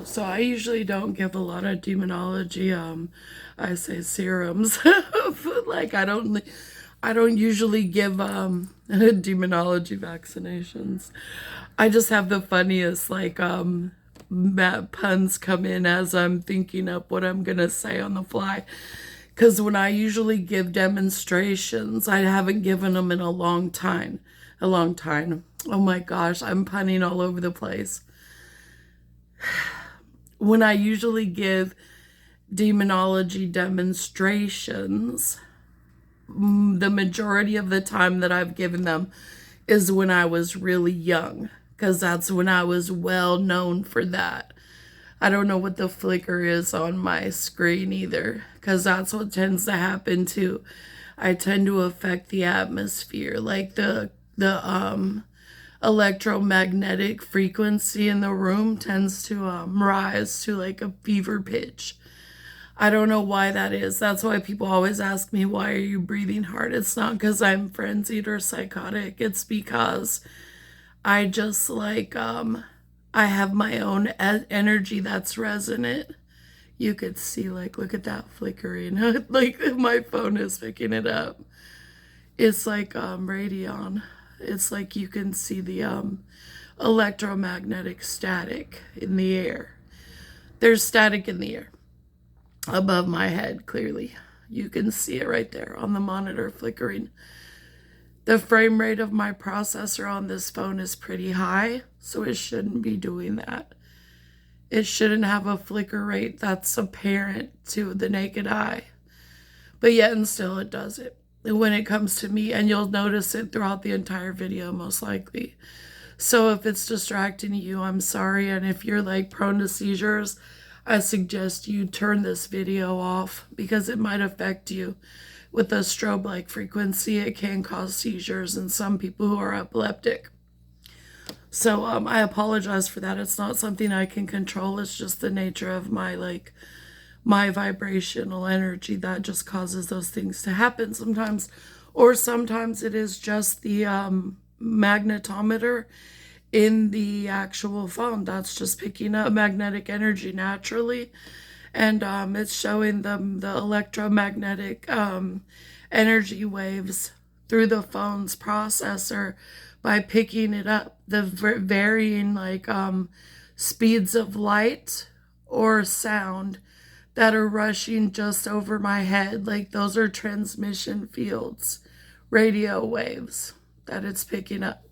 So I usually don't give a lot of demonology, I say serums. Like I don't usually give demonology vaccinations. I just have the funniest puns come in as I'm thinking up what I'm gonna say on the fly. Because when I usually give demonstrations, I haven't given them in a long time. A long time. Oh my gosh, I'm punning all over the place. When I usually give demonology demonstrations, the majority of the time that I've given them is when I was really young, because that's when I was well known for that. I don't know what the flicker is on my screen either, because that's what tends to happen too. I tend to affect the atmosphere, like the electromagnetic frequency in the room tends to rise to like a fever pitch. I don't know why that is. That's why people always ask me, why are you breathing hard? It's not because I'm frenzied or psychotic. It's because I just I have my own energy that's resonant. You could see, like, look at that flickering. Like, my phone is picking it up. It's like radion. It's like you can see the electromagnetic static in the air. There's static in the air above my head, clearly. You can see it right there on the monitor flickering. The frame rate of my processor on this phone is pretty high, so it shouldn't be doing that. It shouldn't have a flicker rate that's apparent to the naked eye. But yet and still it does it when it comes to me, and you'll notice it throughout the entire video most likely. So if it's distracting you, I'm sorry, and if you're like prone to seizures, I suggest you turn this video off because it might affect you. With a strobe-like frequency, it can cause seizures in some people who are epileptic. So I apologize for that. It's not something I can control. It's just the nature of my vibrational energy that just causes those things to happen sometimes. Or sometimes it is just the magnetometer in the actual phone that's just picking up magnetic energy naturally, and it's showing them the electromagnetic energy waves through the phone's processor by picking it up, the varying speeds of light or sound that are rushing just over my head. Like, those are transmission fields, radio waves that it's picking up.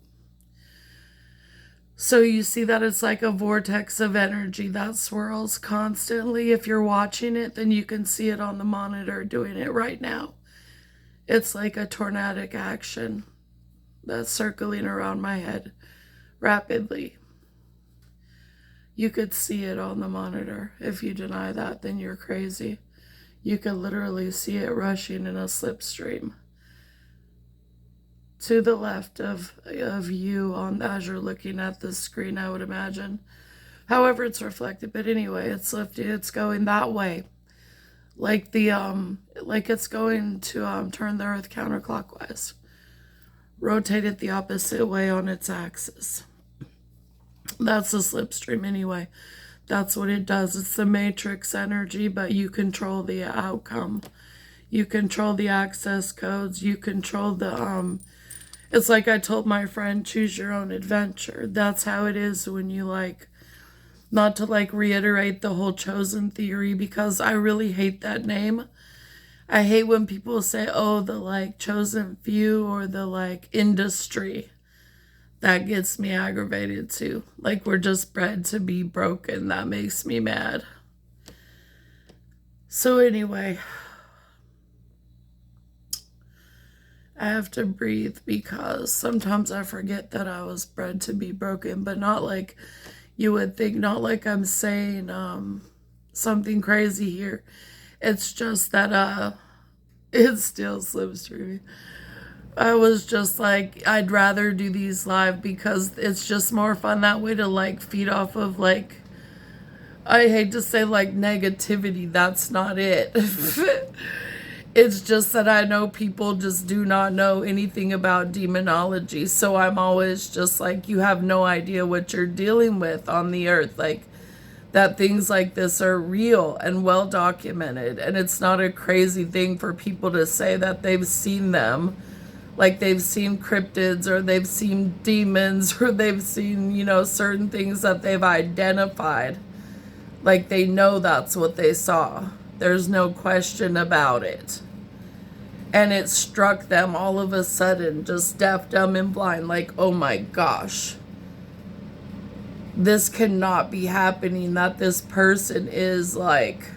So you see that it's like a vortex of energy that swirls constantly. If you're watching it, then you can see it on the monitor doing it right now. It's like a tornadic action that's circling around my head rapidly. You could see it on the monitor. If you deny that, then you're crazy. You could literally see it rushing in a slipstream to the left of you as you're looking at the screen, I would imagine. However it's reflected, but anyway, it's going that way. Like like it's going to turn the earth counterclockwise. Rotate it the opposite way on its axis. That's the slipstream anyway. That's what it does. It's the matrix energy, but you control the outcome. You control the access codes. You control the it's like I told my friend, choose your own adventure. That's how it is when you not to reiterate the whole chosen theory, because I really hate that name. I hate when people say, oh, the chosen few or the industry. That gets me aggravated too. Like, we're just bred to be broken. That makes me mad. So anyway, I have to breathe because sometimes I forget that I was bred to be broken, but not like you would think, not like I'm saying something crazy here. It's just that it still slips through me. I was just like, I'd rather do these live because it's just more fun that way to feed off of I hate to say negativity. That's not it. It's just that I know people just do not know anything about demonology. So I'm always just you have no idea what you're dealing with on the earth. that things like this are real and well documented. And it's not a crazy thing for people to say that they've seen them. Like they've seen cryptids or they've seen demons or they've seen, certain things that they've identified. Like they know that's what they saw. There's no question about it. And it struck them all of a sudden, just deaf, dumb, and blind. Like, oh my gosh. This cannot be happening, that this person is like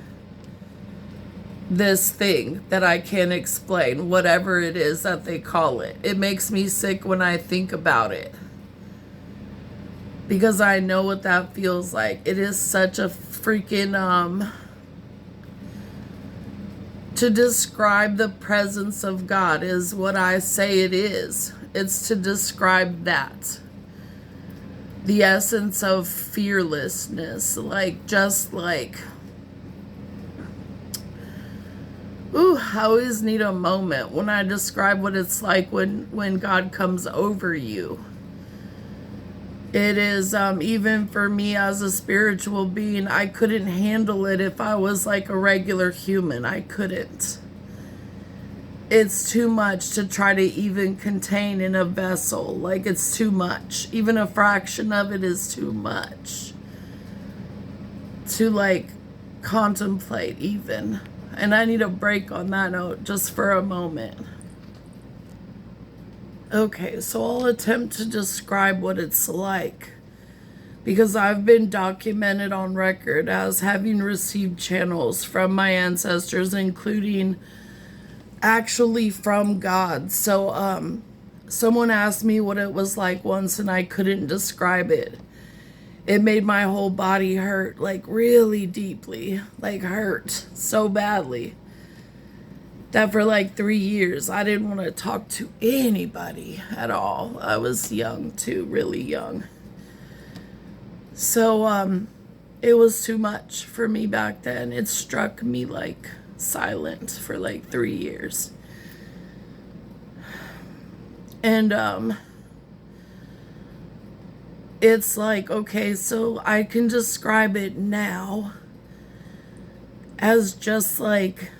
this thing that I can't explain, whatever it is that they call it. It makes me sick when I think about it, because I know what that feels like. It is such a freaking, to describe the presence of God is what I say it is. It's to describe that. The essence of fearlessness, I always need a moment when I describe what it's like when God comes over you. It is, even for me as a spiritual being, I couldn't handle it if I was like a regular human. I couldn't. It's too much to try to even contain in a vessel. Like, it's too much. Even a fraction of it is too much to like contemplate even. And I need a break on that note just for a moment. Okay, so I'll attempt to describe what it's like, because I've been documented on record as having received channels from my ancestors, including actually from God. So someone asked me what it was like once and I couldn't describe it. It made my whole body hurt, like really deeply, like hurt so badly that for like 3 years I didn't want to talk to anybody at all. I was young too, really young. So it was too much for me back then. It struck me like silent for like 3 years. And it's like, okay, so I can describe it now as just like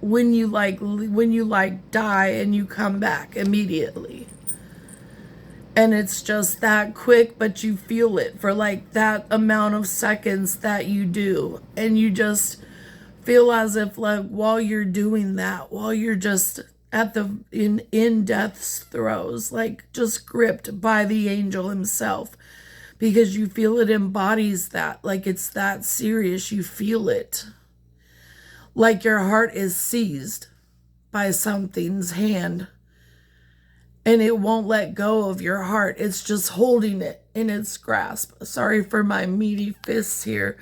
when you die and you come back immediately. And it's just that quick, but you feel it for like that amount of seconds that you do. And you just feel as if like while you're doing that, while you're just at the in death's throes, like just gripped by the angel himself, because you feel it embodies that, like it's that serious. You feel it like your heart is seized by something's hand and it won't let go of your heart. It's just holding it in its grasp. Sorry for my meaty fists here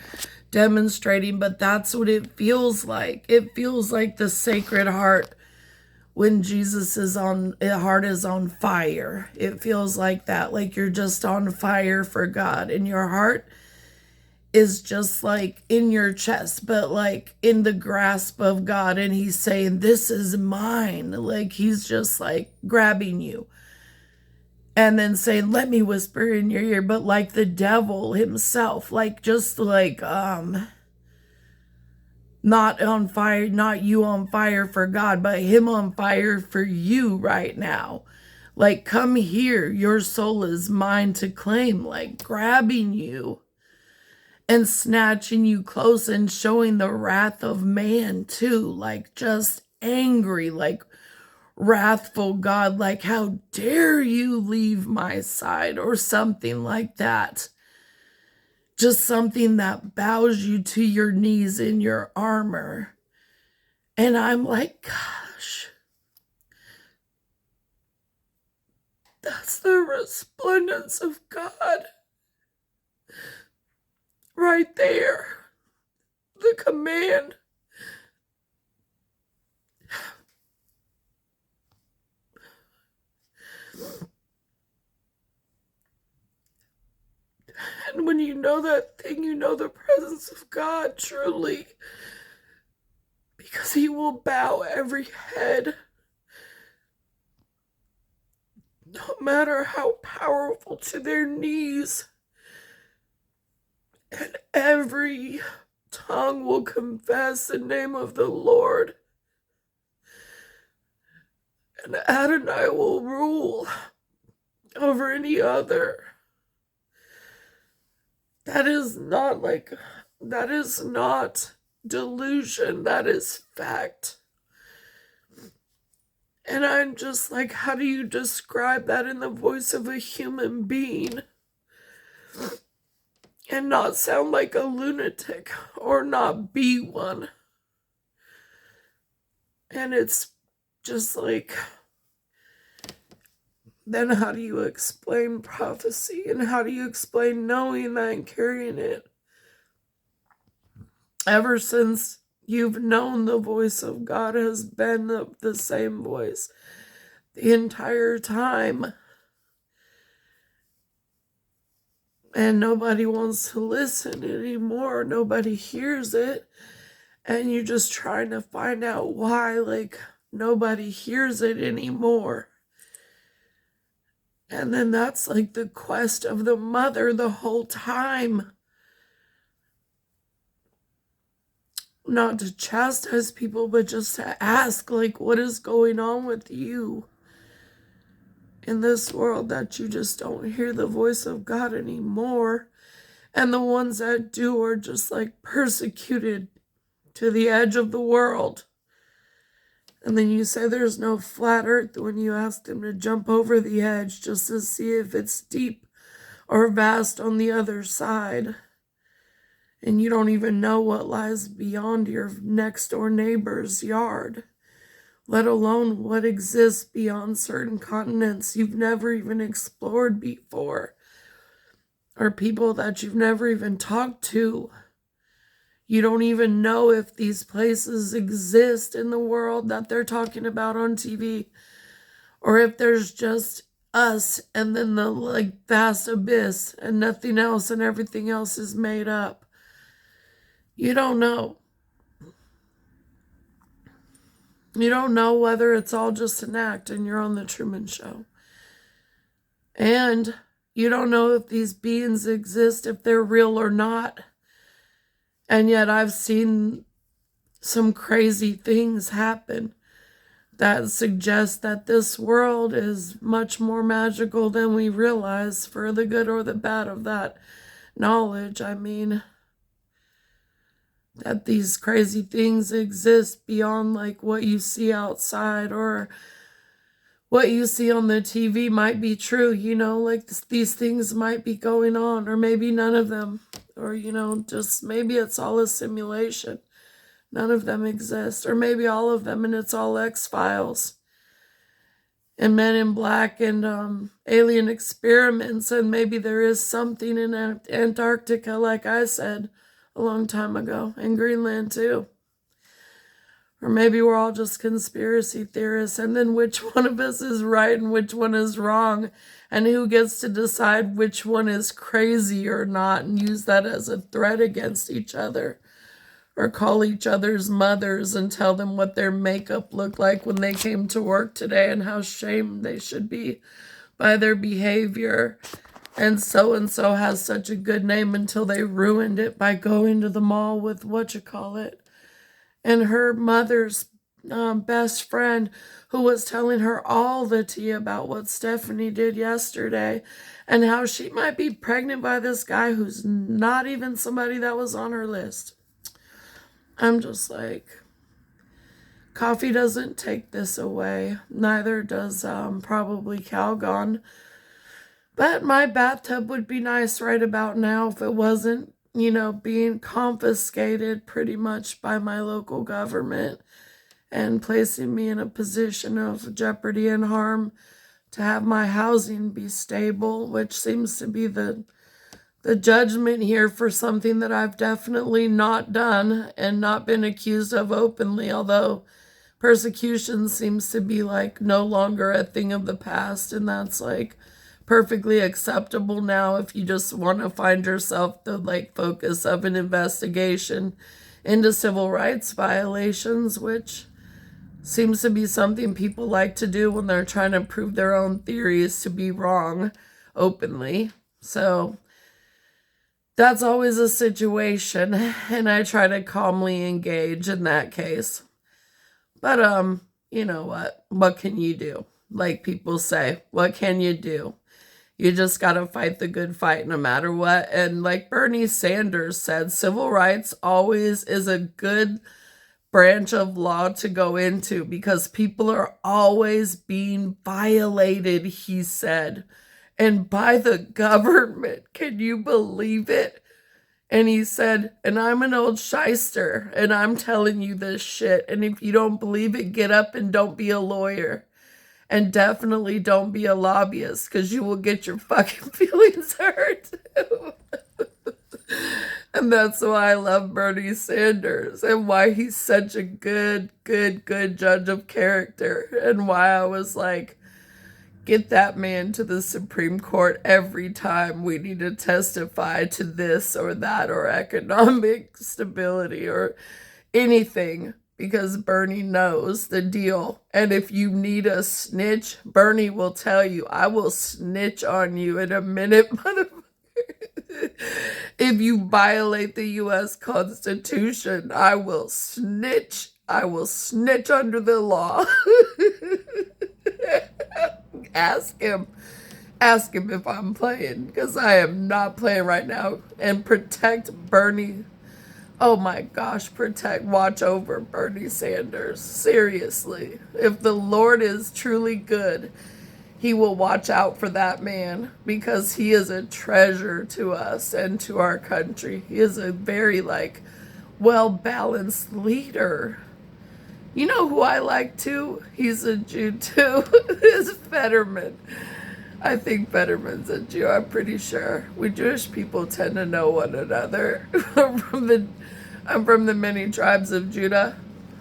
demonstrating, but that's what it feels like. It feels like the Sacred Heart when Jesus' heart is on fire. It feels like that, like you're just on fire for God, and your heart is just like in your chest, but like in the grasp of God, and he's saying, this is mine. Like he's just like grabbing you and then saying, let me whisper in your ear, but like the devil himself, like just like not on fire, not you on fire for God, but him on fire for you right now. Like, come here, your soul is mine to claim, like grabbing you and snatching you close and showing the wrath of man too, like just angry, like wrathful God, like how dare you leave my side, or something like that. Just something that bows you to your knees in your armor. And I'm like, gosh, that's the resplendence of God right there. The command. And when you know that thing, you know the presence of God truly, because he will bow every head, no matter how powerful, to their knees and every tongue will confess the name of the Lord, and Adonai will rule over any other. That is not delusion, that is fact. And I'm just like, how do you describe that in the voice of a human being and not sound like a lunatic or not be one? And it's just like, then how do you explain prophecy, and how do you explain knowing that and carrying it? Ever since you've known the voice of God has been the same voice the entire time. And nobody wants to listen anymore. Nobody hears it. And you're just trying to find out why, like, nobody hears it anymore. And then that's like the quest of the mother the whole time. Not to chastise people, but just to ask, like, what is going on with you in this world that you just don't hear the voice of God anymore? And the ones that do are just like persecuted to the edge of the world. And then you say there's no flat earth when you ask them to jump over the edge just to see if it's deep or vast on the other side. And you don't even know what lies beyond your next door neighbor's yard, let alone what exists beyond certain continents you've never even explored before, or people that you've never even talked to. You don't even know if these places exist in the world that they're talking about on TV, or if there's just us and then the like vast abyss and nothing else and everything else is made up. You don't know. You don't know whether it's all just an act and you're on the Truman Show. And you don't know if these beings exist, if they're real or not. And yet I've seen some crazy things happen that suggest that this world is much more magical than we realize, for the good or the bad of that knowledge. I mean, that these crazy things exist beyond like what you see outside, or what you see on the TV might be true, like these things might be going on, or maybe none of them, or, just maybe it's all a simulation. None of them exist, or maybe all of them and it's all X-Files and Men in Black and alien experiments, and maybe there is something in Antarctica, like I said a long time ago, in Greenland too. Or maybe we're all just conspiracy theorists, and then which one of us is right and which one is wrong, and who gets to decide which one is crazy or not, and use that as a threat against each other, or call each other's mothers and tell them what their makeup looked like when they came to work today and how shamed they should be by their behavior. And so has such a good name until they ruined it by going to the mall with and her mother's best friend, who was telling her all the tea about what Stephanie did yesterday and how she might be pregnant by this guy who's not even somebody that was on her list. I'm just like, coffee doesn't take this away. Neither does probably Calgon. But my bathtub would be nice right about now if it wasn't, being confiscated pretty much by my local government and placing me in a position of jeopardy and harm to have my housing be stable, which seems to be the judgment here for something that I've definitely not done and not been accused of openly, although persecution seems to be like no longer a thing of the past, and that's like perfectly acceptable now if you just want to find yourself the like focus of an investigation into civil rights violations, which seems to be something people like to do when they're trying to prove their own theories to be wrong openly. So That's always a situation, and I try to calmly engage in that case. But you know what? What can you do? Like people say, what can you do? You just got to fight the good fight no matter what. And like Bernie Sanders said, civil rights always is a good branch of law to go into because people are always being violated, he said, and by the government. Can you believe it? And he said, and I'm an old shyster, and I'm telling you this shit. And if you don't believe it, get up and don't be a lawyer. And definitely don't be a lobbyist, because you will get your fucking feelings hurt. And that's why I love Bernie Sanders, and why he's such a good judge of character, and why I was like, get that man to the Supreme Court every time we need to testify to this or that or economic stability or anything, because Bernie knows the deal. And if you need a snitch, Bernie will tell you, I will snitch on you in a minute, motherfucker. If you violate the U.S. Constitution, I will snitch. I will snitch under the law. Ask him. Ask him if I'm playing, because I am not playing right now. And protect Bernie. Oh my gosh, watch over Bernie Sanders. Seriously. If the Lord is truly good, he will watch out for that man, because he is a treasure to us and to our country. He is a very, well-balanced leader. You know who I like too? He's a Jew too. Is Fetterman. I think Fetterman's a Jew. I'm pretty sure. We Jewish people tend to know one another. I'm from the many tribes of Judah,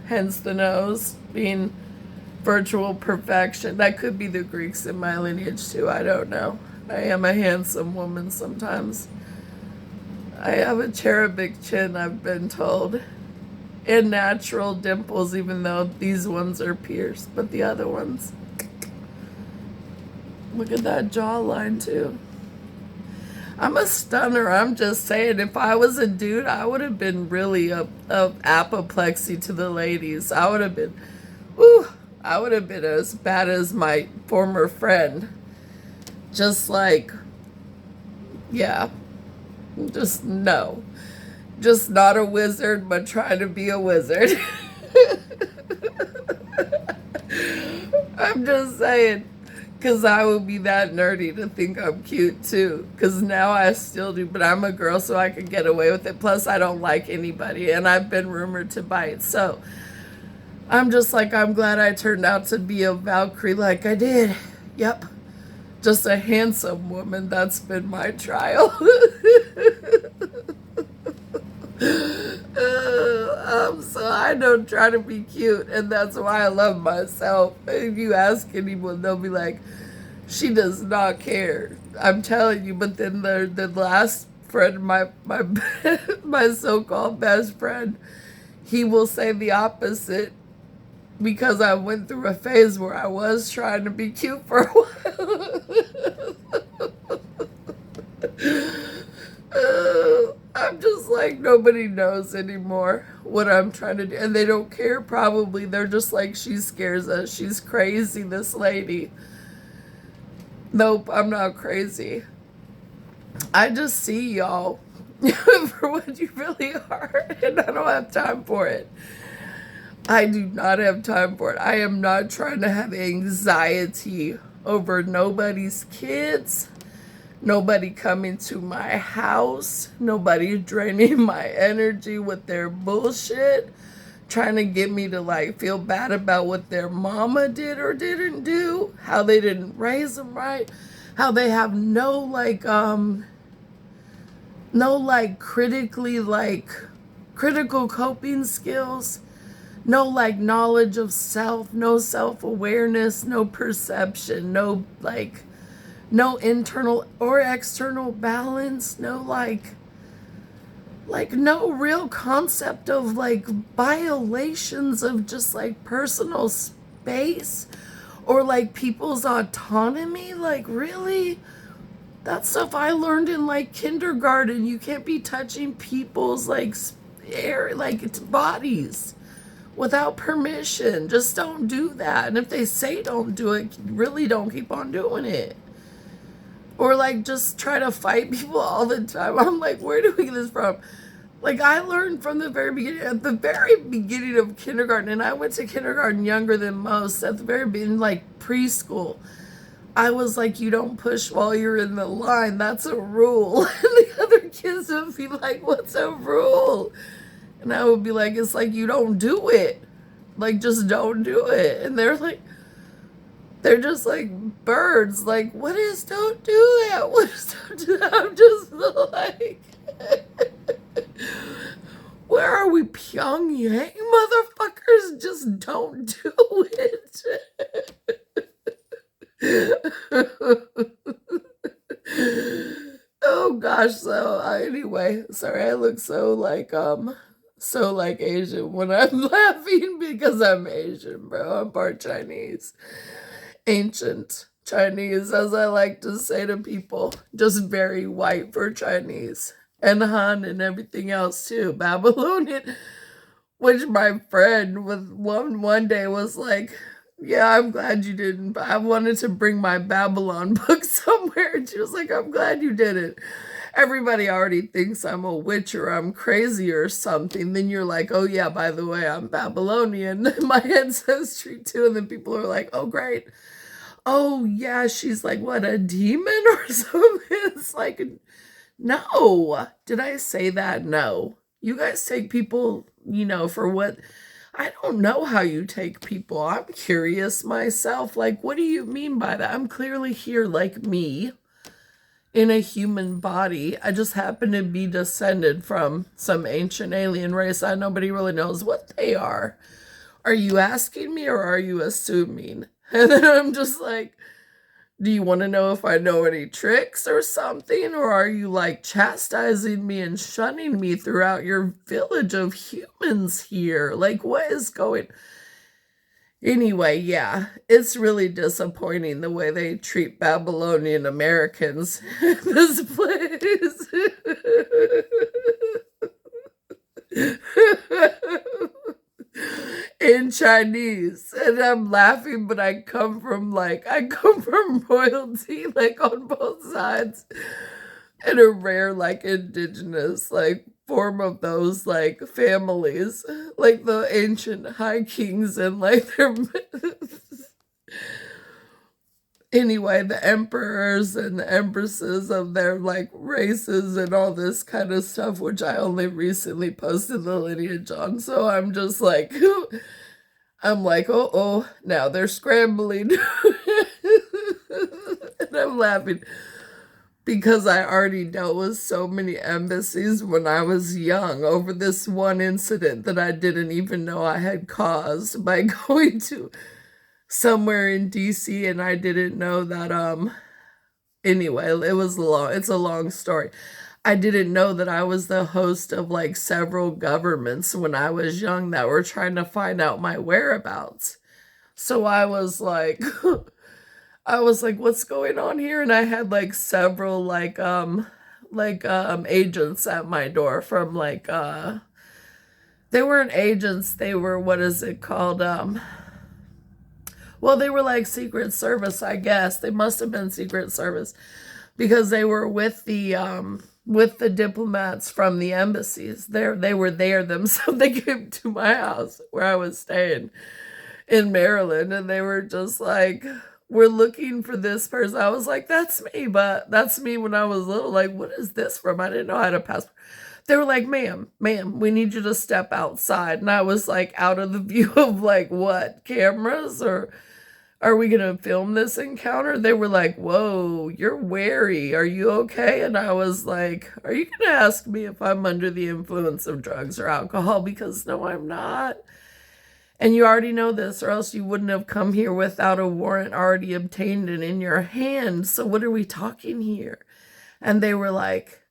hence the nose being virtual perfection. That could be the Greeks in my lineage too. I don't know. I am a handsome woman sometimes. I have a cherubic chin, I've been told. And natural dimples, even though these ones are pierced. But the other ones, look at that jawline too. I'm a stunner. I'm just saying, if I was a dude, I would have been really of apoplexy to the ladies. I would have been as bad as my former friend. Just no. Just not a wizard, but trying to be a wizard. I'm just saying, because I would be that nerdy to think I'm cute too. Because now I still do, but I'm a girl, so I can get away with it. Plus, I don't like anybody, and I've been rumored to bite. So I'm just like, I'm glad I turned out to be a Valkyrie like I did. Yep. Just a handsome woman. That's been my trial. So I don't try to be cute, and that's why I love myself. If you ask anyone, they'll be like, she does not care. I'm telling you. But then the last friend, my my so-called best friend, he will say the opposite, because I went through a phase where I was trying to be cute for a while. I'm just like, nobody knows anymore what I'm trying to do. And they don't care, probably. They're just like, she scares us. She's crazy, this lady. Nope, I'm not crazy. I just see y'all for what you really are. And I don't have time for it. I do not have time for it. I am not trying to have anxiety over nobody's kids. Nobody coming to my house. Nobody draining my energy with their bullshit. Trying to get me to feel bad about what their mama did or didn't do. How they didn't raise them right. How they have no critical coping skills. No knowledge of self. No self-awareness. No perception. No no internal or external balance, no no real concept of violations of just personal space or people's autonomy. Really, That stuff I learned in like kindergarten. You can't be touching people's like air, like it's bodies without permission. Just don't do that. And if they say don't do it, really don't keep on doing it. Or like just try to fight people all the time. I'm like, where do we get this from? Like I learned from the very beginning, at the very beginning of kindergarten, and I went to kindergarten younger than most, at the very beginning, like preschool. I was like, you don't push while you're in the line. That's a rule. And the other kids would be like, what's a rule? And I would be like, it's like, you don't do it. Like, just don't do it. And they're just like birds. Like, what is don't do that? What is don't do that? I'm just like, where are we, Pyongyang? Motherfuckers, just don't do it. Oh gosh, so anyway, sorry I look so like Asian when I'm laughing because I'm Asian, bro. I'm part Chinese. Ancient Chinese, as I like to say to people, just very white for Chinese. And Han and everything else too. Babylonian, which my friend with one day was like, yeah, I'm glad you didn't. I wanted to bring my Babylon book somewhere. And she was like, I'm glad you didn't. Everybody already thinks I'm a witch or I'm crazy or something. Then you're like, oh yeah, by the way, I'm Babylonian. My ancestry too. And then people are like, oh great. Oh yeah, she's like, what, a demon or something? It's like, no. Did I say that? No. You guys take people, for what? I don't know how you take people. I'm curious myself. Like, what do you mean by that? I'm clearly here like me in a human body. I just happen to be descended from some ancient alien race that nobody really knows what they are. Are you asking me or are you assuming? And then I'm just like, do you want to know if I know any tricks or something? Or are you like chastising me and shunning me throughout your village of humans here? Like, what is going? Anyway, yeah, it's really disappointing the way they treat Babylonian Americans in this place. In Chinese, and I'm laughing, but I come from royalty, like on both sides, and a rare like indigenous like form of those like families, like the ancient high kings and like their anyway, the emperors and the empresses of their like races and all this kind of stuff, which I only recently posted the lineage on. So I'm just like, I'm like, oh, now they're scrambling. And I'm laughing because I already dealt with so many embassies when I was young over this one incident that I didn't even know I had caused by going to somewhere in DC, and I didn't know that anyway, it's a long story. I didn't know that I was the host of like several governments when I was young that were trying to find out my whereabouts. So I was like what's going on here? And I had like several agents at my door from they weren't agents, they were, what is it called, well, they were like Secret Service, I guess. They must have been Secret Service because they were with the diplomats from the embassies. They were there themselves. They came to my house where I was staying in Maryland, and they were just like, we're looking for this person. I was like, that's me, but that's me when I was little. Like, what is this from? I didn't know I had a passport. They were like, ma'am, we need you to step outside. And I was like, out of the view of like, what, cameras? Or are we going to film this encounter? They were like, whoa, you're wary. Are you okay? And I was like, are you going to ask me if I'm under the influence of drugs or alcohol? Because no, I'm not. And you already know this, or else you wouldn't have come here without a warrant already obtained and in your hand. So what are we talking here? And they were like,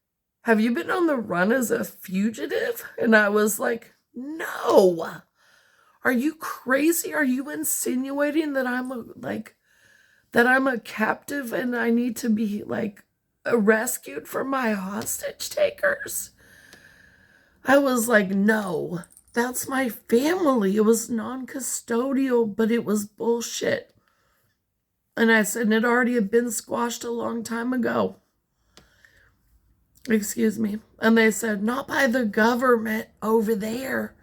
have you been on the run as a fugitive? And I was like, no. Are you crazy? Are you insinuating that I'm a captive and I need to be like rescued from my hostage takers? I was like, no, that's my family. It was non-custodial, but it was bullshit. And I said, it already had been squashed a long time ago. Excuse me. And they said, not by the government over there.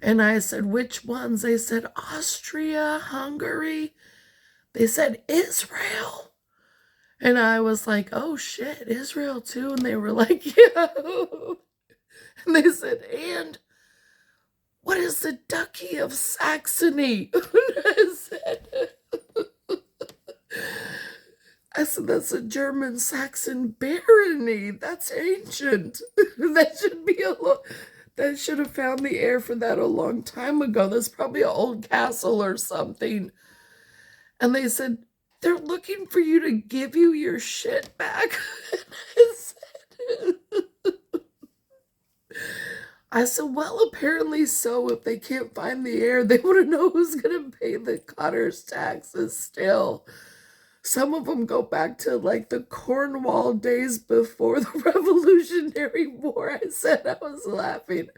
And I said, which ones? They said, Austria, Hungary. They said, Israel. And I was like, oh shit, Israel too? And they were like, yeah. And they said, and what is the Duchy of Saxony? I said, that's a German Saxon barony. That's ancient. That should have found the heir for that a long time ago. That's probably an old castle or something. And they said, they're looking for you to give you your shit back. I said, well, apparently so. If they can't find the heir, they want to know who's going to pay the Cotter's taxes still. Some of them go back to like the Cornwall days before the Revolutionary War. I said, I was laughing.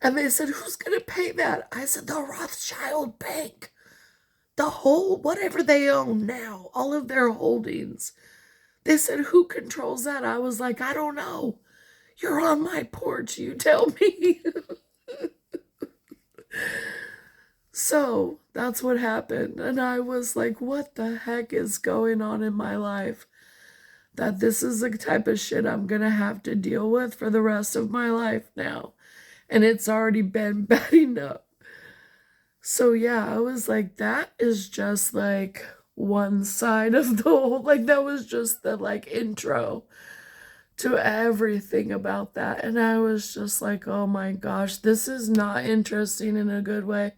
And they said, who's going to pay that? I said, the Rothschild Bank. The whole, whatever they own now, all of their holdings. They said, who controls that? I was like, I don't know. You're on my porch, you tell me. So that's what happened. And I was like, what the heck is going on in my life? That this is the type of shit I'm going to have to deal with for the rest of my life now. And it's already been bad enough. So yeah, I was like, that is just like one side of the whole, like that was just the like intro to everything about that. And I was just like, oh my gosh, this is not interesting in a good way.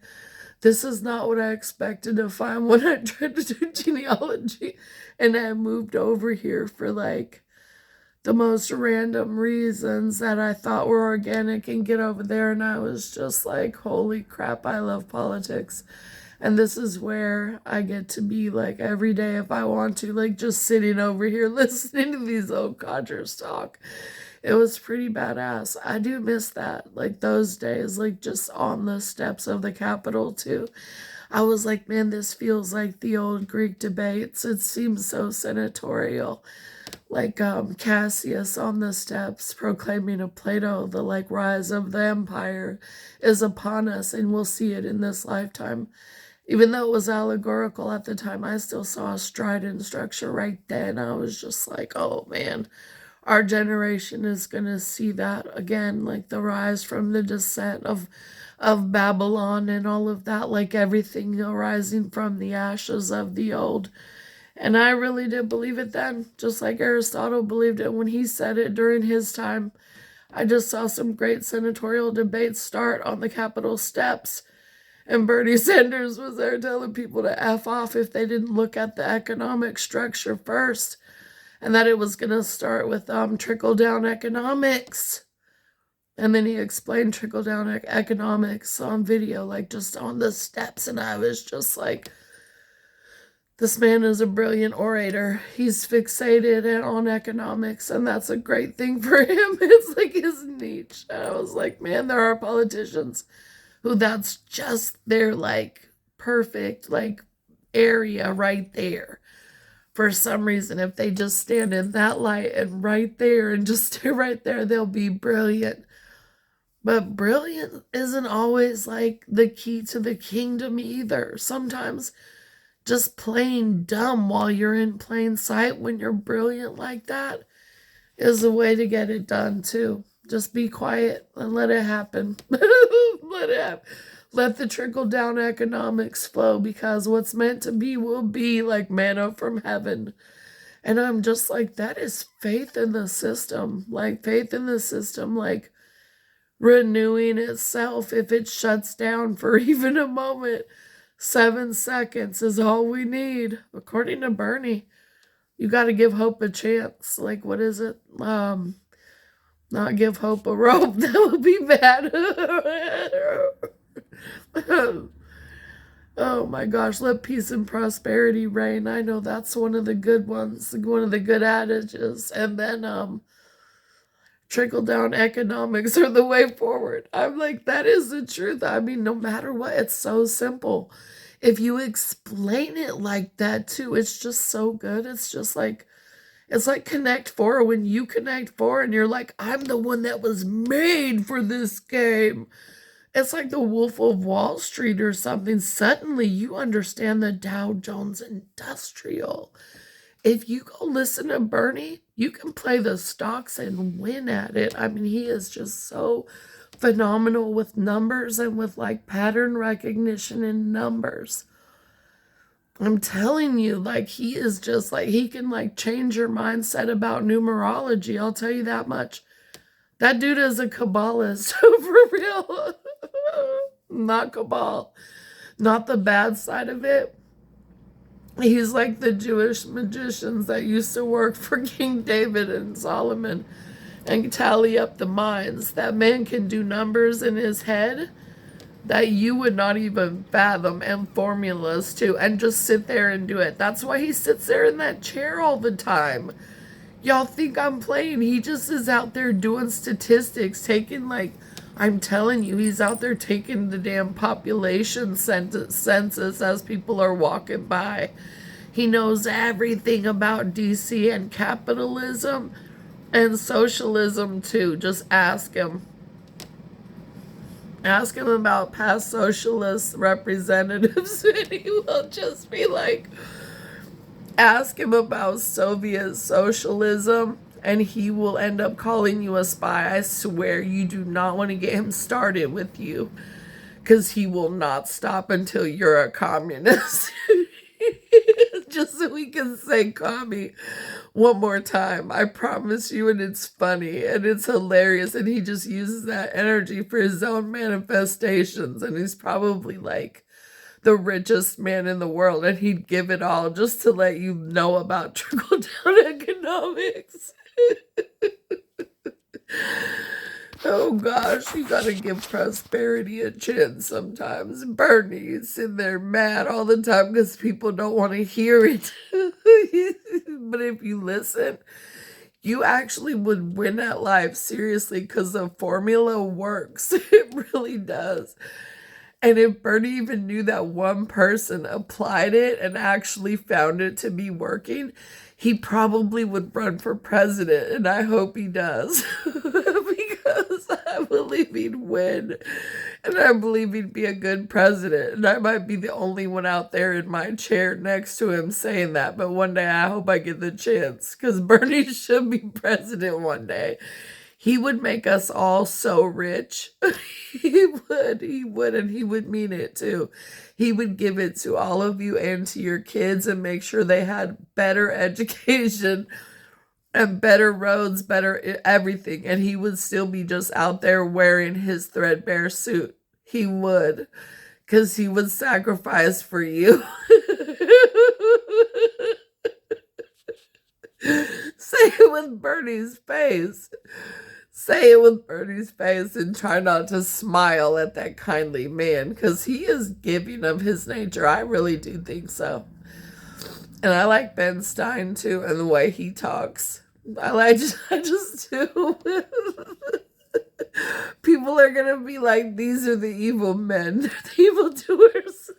This is not what I expected to find when I tried to do genealogy. And I moved over here for like the most random reasons that I thought were organic and get over there. And I was just like, holy crap, I love politics. And this is where I get to be like every day if I want to, like just sitting over here listening to these old codgers talk. It was pretty badass. I do miss that, like those days, like just on the steps of the Capitol too. I was like, man, this feels like the old Greek debates. It seems so senatorial. Like Cassius on the steps proclaiming of Plato, the like rise of the empire is upon us and we'll see it in this lifetime. Even though it was allegorical at the time, I still saw a stride and structure right then. I was just like, oh man, our generation is going to see that again, like the rise from the descent of Babylon and all of that, like everything arising from the ashes of the old. And I really did believe it then, just like Aristotle believed it when he said it during his time. I just saw some great senatorial debates start on the Capitol steps. And Bernie Sanders was there telling people to F off if they didn't look at the economic structure first. And that it was going to start with trickle-down economics. And then he explained trickle-down economics on video, like just on the steps. And I was just like, this man is a brilliant orator. He's fixated on economics, and that's a great thing for him. It's like his niche. And I was like, man, there are politicians who that's just their like perfect like area right there. For some reason, if they just stand in that light and right there and just stay right there, they'll be brilliant. But brilliant isn't always like the key to the kingdom either. Sometimes just plain dumb while you're in plain sight when you're brilliant like that is a way to get it done too. Just be quiet and let it happen. Let it happen. Let the trickle-down economics flow, because what's meant to be will be, like manna from heaven. And I'm just like, that is faith in the system. Like faith in the system, like renewing itself. If it shuts down for even a moment, 7 seconds is all we need. According to Bernie, you got to give hope a chance. Like, what is it? Not give hope a rope. That would be bad. Oh my gosh, let peace and prosperity reign. I know that's one of the good ones, one of the good adages. And then trickle down economics are the way forward. I'm like, that is the truth. I mean, no matter what, it's so simple. If you explain it like that too, it's just so good. It's like Connect Four when you connect four and you're like, I'm the one that was made for this game. It's like the Wolf of Wall Street or something. Suddenly you understand the Dow Jones Industrial. If you go listen to Bernie, you can play the stocks and win at it. I mean, he is just so phenomenal with numbers and with like pattern recognition in numbers. I'm telling you, like, he is just like, he can like change your mindset about numerology. I'll tell you that much. That dude is a Kabbalist for real. Not Kabbalah, not the bad side of it. He's like the Jewish magicians that used to work for King David and Solomon and tally up the minds. That man can do numbers in his head that you would not even fathom, and formulas too, and just sit there and do it. That's why he sits there in that chair all the time. Y'all think I'm playing. He just is out there doing statistics, taking like, I'm telling you, he's out there taking the damn population census as people are walking by. He knows everything about DC and capitalism and socialism too. Just ask him. Ask him about past socialist representatives and he will just be like, ask him about Soviet socialism and he will end up calling you a spy. I swear, you do not want to get him started with you because he will not stop until you're a communist. Just so we can say commie one more time. I promise you, and it's funny and it's hilarious, and he just uses that energy for his own manifestations, and he's probably like the richest man in the world, and he'd give it all just to let you know about trickle-down economics. Oh gosh, you gotta give prosperity a chance sometimes. Bernie's in there mad all the time because people don't want to hear it. But if you listen, you actually would win at life, seriously, because the formula works. It really does. And if Bernie even knew that one person applied it and actually found it to be working, he probably would run for president, and I hope he does. Because I believe he'd win, and I believe he'd be a good president, and I might be the only one out there in my chair next to him saying that, but one day I hope I get the chance, because Bernie should be president one day. He would make us all so rich. He would, and he would mean it too. He would give it to all of you and to your kids and make sure they had better education and better roads, better everything. And he would still be just out there wearing his threadbare suit. He would, because he would sacrifice for you. Say it with Bernie's face. Say it with Bernie's face and try not to smile at that kindly man, because he is giving of his nature. I really do think so. And I like Ben Stein too, and the way he talks. I just do. People are gonna be like, these are the evil men, the evil doers.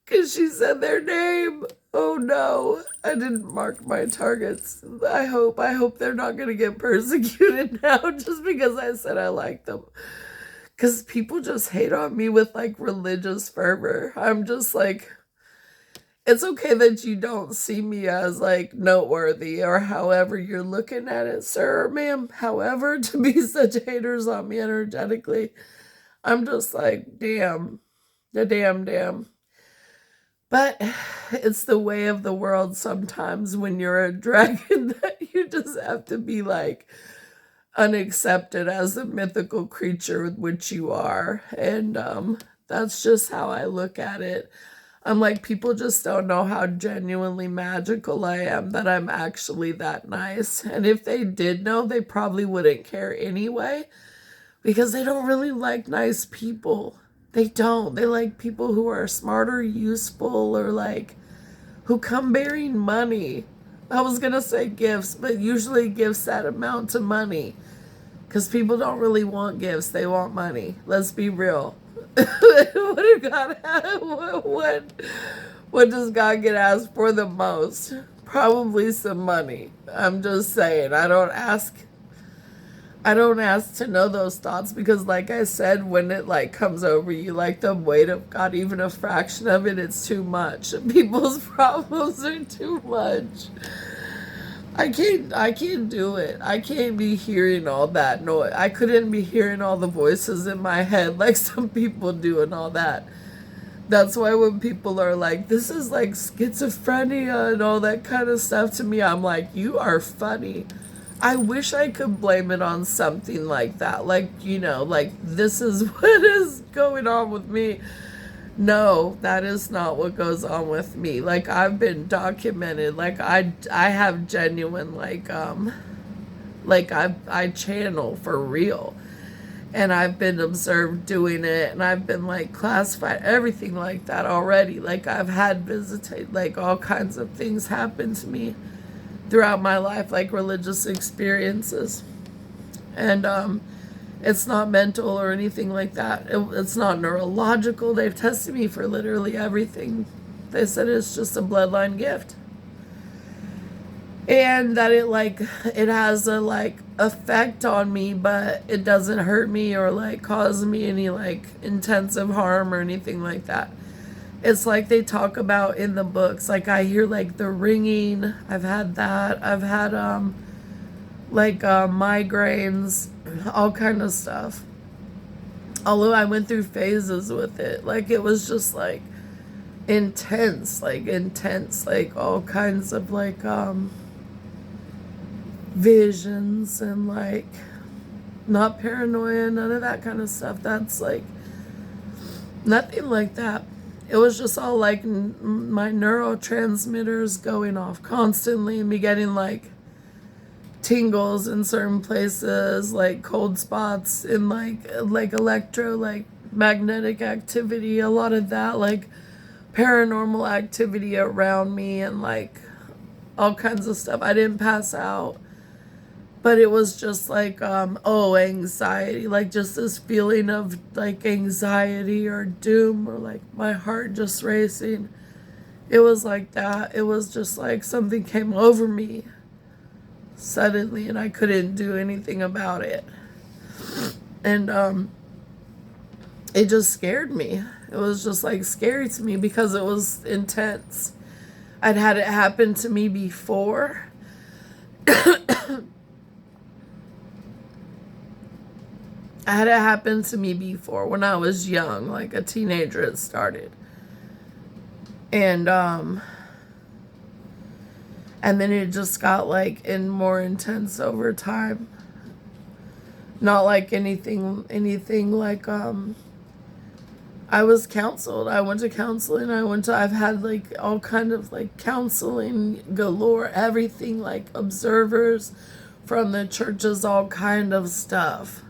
Because she said their name. Oh no, I didn't mark my targets. I hope they're not going to get persecuted now just because I said I like them. Because people just hate on me with like religious fervor. I'm just like, it's okay that you don't see me as like noteworthy or however you're looking at it, sir or ma'am. However, to be such haters on me energetically, I'm just like, damn, the damn. But it's the way of the world sometimes when you're a dragon that you just have to be like unaccepted as the mythical creature with which you are. And that's just how I look at it. I'm like, people just don't know how genuinely magical I am, that I'm actually that nice. And if they did know, they probably wouldn't care anyway. because they don't really like nice people. They don't. They like people who are smart or useful or like who come bearing money. I was gonna say gifts, but usually gifts that amount to money. Because people don't really want gifts, they want money. Let's be real. What do God have? What does God get asked for the most? Probably some money. I'm just saying. I don't ask to know those thoughts because like I said, when it like comes over you, like the weight of God, even a fraction of it, it's too much. People's problems are too much. I can't do it. I can't be hearing all that noise. I couldn't be hearing all the voices in my head like some people do and all that. That's why when people are like, this is like schizophrenia and all that kind of stuff to me, I'm like, you are funny. I wish I could blame it on something like that. Like, like this is what is going on with me. No, that is not what goes on with me. Like I've been documented. Like I have genuine like I channel for real. And I've been observed doing it and I've been like classified, everything like that already. Like I've had visited, like all kinds of things happen to me throughout my life, like religious experiences. And it's not mental or anything like that. It's not neurological. They've tested me for literally everything. They said it's just a bloodline gift. And that it has a like effect on me, but it doesn't hurt me or like cause me any like intensive harm or anything like that. It's like they talk about in the books. Like I hear like the ringing. I've had that. I've had migraines, all kind of stuff. Although I went through phases with it. Like it was just like intense, like all kinds of like visions and like not paranoia, none of that kind of stuff. That's like nothing like that. It was just all like my neurotransmitters going off constantly and me getting like tingles in certain places, like cold spots in like electro, like magnetic activity, a lot of that, like paranormal activity around me and like all kinds of stuff. I didn't pass out, but it was just like anxiety, like just this feeling of like anxiety or doom or like my heart just racing. It was like that. It was just like something came over me suddenly and I couldn't do anything about it. And it just scared me. It was just like scary to me because it was intense. I'd had it happen to me before. I had it happen to me before when I was young, like a teenager it started. And then it just got like more intense over time. Not like anything like I was counseled. I went to counseling. I've had like all kind of like counseling galore, everything, like observers from the churches, all kind of stuff.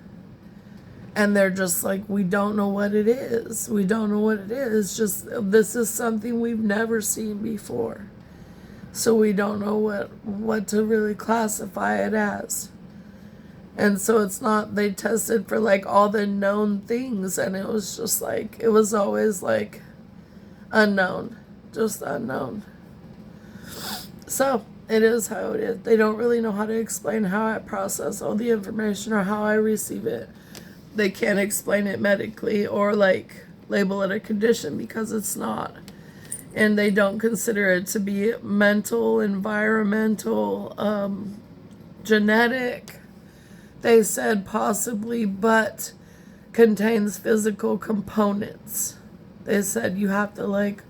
And they're just like, we don't know what it is. We don't know what it is. Just this is something we've never seen before. So we don't know what to really classify it as. And so it's not, they tested for like all the known things and it was just like, it was always like unknown, just unknown. So it is how it is. They don't really know how to explain how I process all the information or how I receive it. They can't explain it medically or like label it a condition because it's not. And they don't consider it to be mental, environmental, genetic. They said possibly, but contains physical components. They said you have to like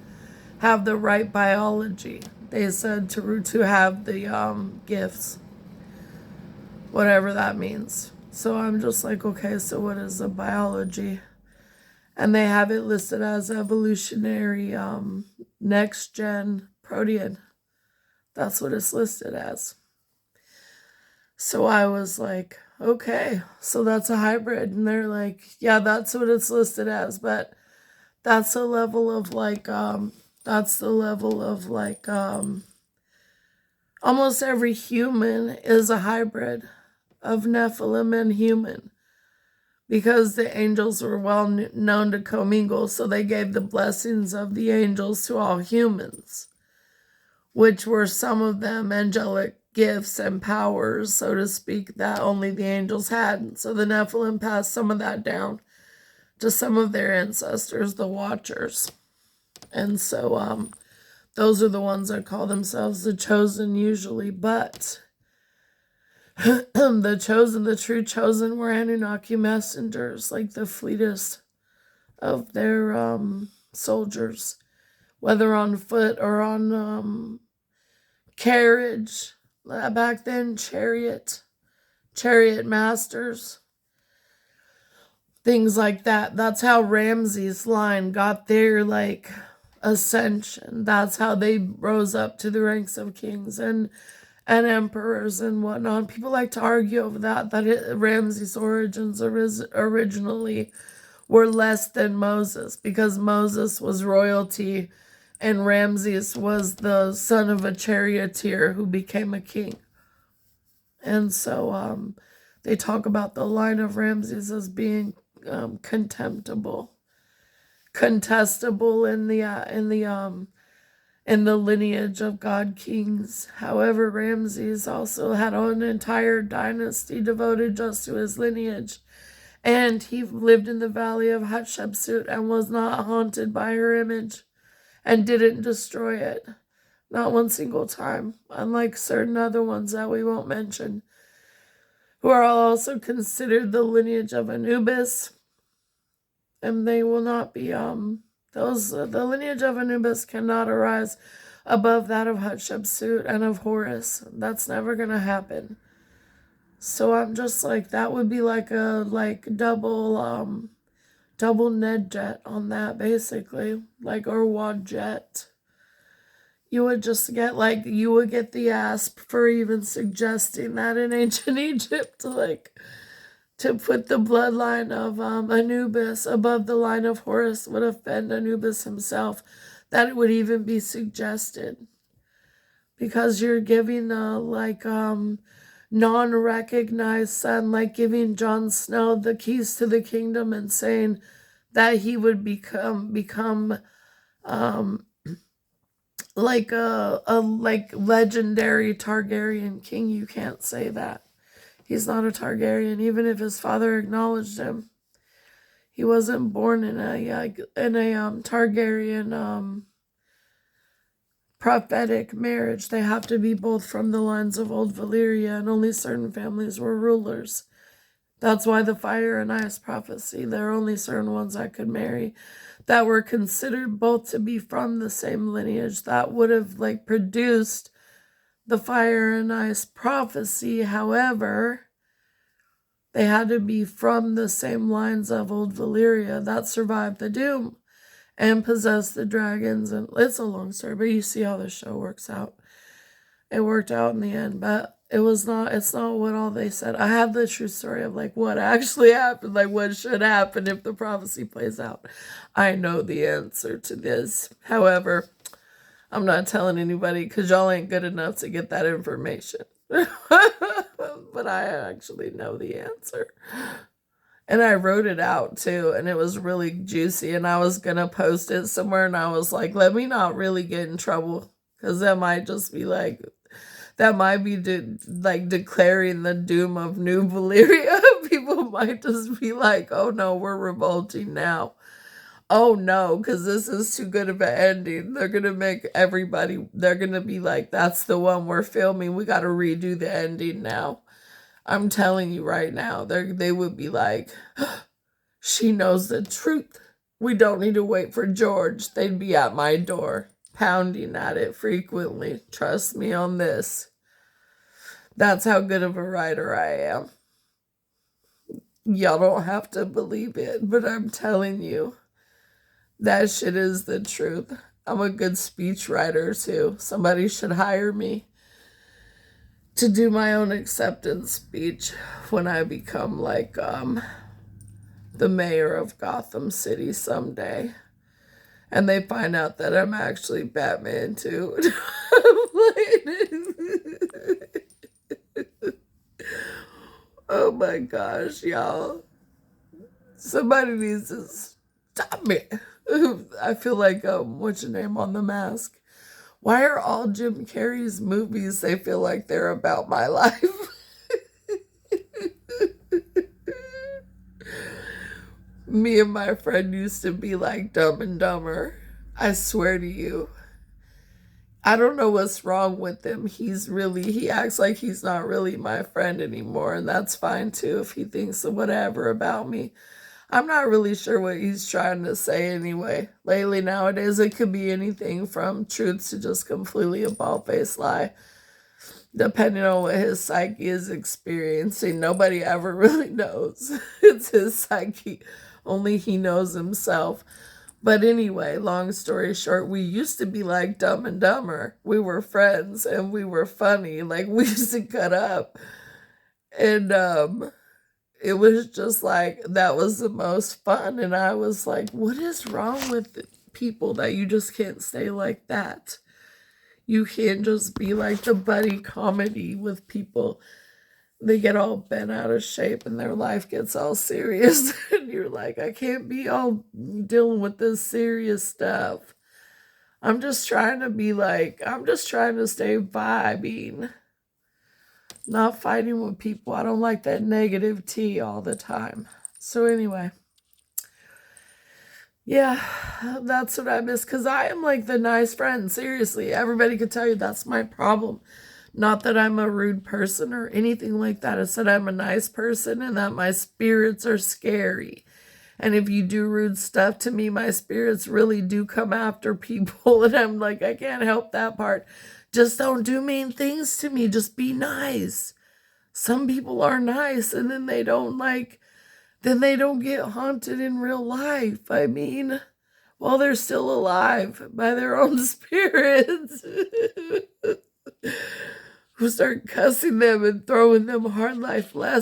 have the right biology. They said to have the gifts, whatever that means. So I'm just like, okay, so what is the biology? And they have it listed as evolutionary next gen protein. That's what it's listed as. So I was like, okay, so that's a hybrid. And they're like, yeah, that's what it's listed as. But that's the level of like, almost every human is a hybrid of Nephilim and human, because the angels were well known to commingle, so they gave the blessings of the angels to all humans, which were some of them angelic gifts and powers, so to speak, that only the angels had. So the Nephilim passed some of that down to some of their ancestors, the Watchers. And so those are the ones that call themselves the chosen usually. But the true chosen were Anunnaki messengers, like the fleetest of their soldiers, whether on foot or on carriage. Back then, chariot masters, things like that. That's how Ramses' line got their like ascension. That's how they rose up to the ranks of kings and emperors and whatnot. People like to argue over that Ramses' origins originally were less than Moses, because Moses was royalty and Ramses was the son of a charioteer who became a king. And so they talk about the line of Ramses as being contemptible, contestable in the lineage of God kings. However, Ramses also had an entire dynasty devoted just to his lineage. And he lived in the valley of Hatshepsut and was not haunted by her image and didn't destroy it. Not one single time, unlike certain other ones that we won't mention, who are also considered the lineage of Anubis. And they will not be, the lineage of Anubis cannot arise above that of Hatshepsut and of Horus. That's never going to happen. So I'm just like, that would be like a double Ned jet on that, basically, like, or Wad jet. You would just get the asp for even suggesting that in ancient Egypt, to put the bloodline of Anubis above the line of Horus would offend Anubis himself, that it would even be suggested, because you're giving non-recognized son, like giving Jon Snow the keys to the kingdom and saying that he would become like a legendary Targaryen king. You can't say that. He's not a Targaryen, even if his father acknowledged him. He wasn't born in a Targaryen prophetic marriage. They have to be both from the lines of Old Valyria, and only certain families were rulers. That's why the fire and ice prophecy, there are only certain ones that could marry that were considered both to be from the same lineage that would have produced the fire and ice prophecy. However, they had to be from the same lines of Old Valyria that survived the doom and possessed the dragons. And it's a long story, but you see how the show works out. It worked out in the end, but it's not what all they said. I have the true story of what actually happened, what should happen if the prophecy plays out. I know the answer to this. However, I'm not telling anybody because y'all ain't good enough to get that information. But I actually know the answer. And I wrote it out too, and it was really juicy, and I was gonna post it somewhere, and I was like, let me not really get in trouble, because that might just be declaring the doom of New Valyria. People might just be like, oh no, we're revolting now. Oh no, because this is too good of an ending. They're going to they're going to be like, that's the one we're filming. We got to redo the ending now. I'm telling you right now, they would be like, she knows the truth. We don't need to wait for George. They'd be at my door, pounding at it frequently. Trust me on this. That's how good of a writer I am. Y'all don't have to believe it, but I'm telling you, that shit is the truth. I'm a good speech writer too. Somebody should hire me to do my own acceptance speech when I become like the mayor of Gotham City someday. And they find out that I'm actually Batman too. Oh my gosh, y'all. Somebody needs to stop me. I feel like, what's your name on The Mask? Why are all Jim Carrey's movies, they feel like they're about my life? Me and my friend used to be like Dumb and Dumber. I swear to you. I don't know what's wrong with him. He acts like he's not really my friend anymore, and that's fine too if he thinks whatever about me. I'm not really sure what he's trying to say anyway. Lately, nowadays, it could be anything from truth to just completely a bald-faced lie, depending on what his psyche is experiencing. Nobody ever really knows. It's his psyche. Only he knows himself. But anyway, long story short, we used to be like Dumb and Dumber. We were friends and we were funny. Like, we used to cut up. And it was just like, that was the most fun. And I was like, what is wrong with people that you just can't stay like that? You can't just be like the buddy comedy with people. They get all bent out of shape and their life gets all serious. And you're like, I can't be all dealing with this serious stuff. I'm just trying to stay vibing. Not fighting with people. I don't like that negative tea all the time. So anyway. Yeah, that's what I miss. Because I am like the nice friend. Seriously. Everybody could tell you that's my problem. Not that I'm a rude person or anything like that. I said I'm a nice person and that my spirits are scary. And if you do rude stuff to me, my spirits really do come after people. And I'm like, I can't help that part. Just don't do mean things to me. Just be nice. Some people are nice and then they don't get haunted in real life. I mean, while they're still alive by their own spirits. Who start cussing them and throwing them hard life lessons.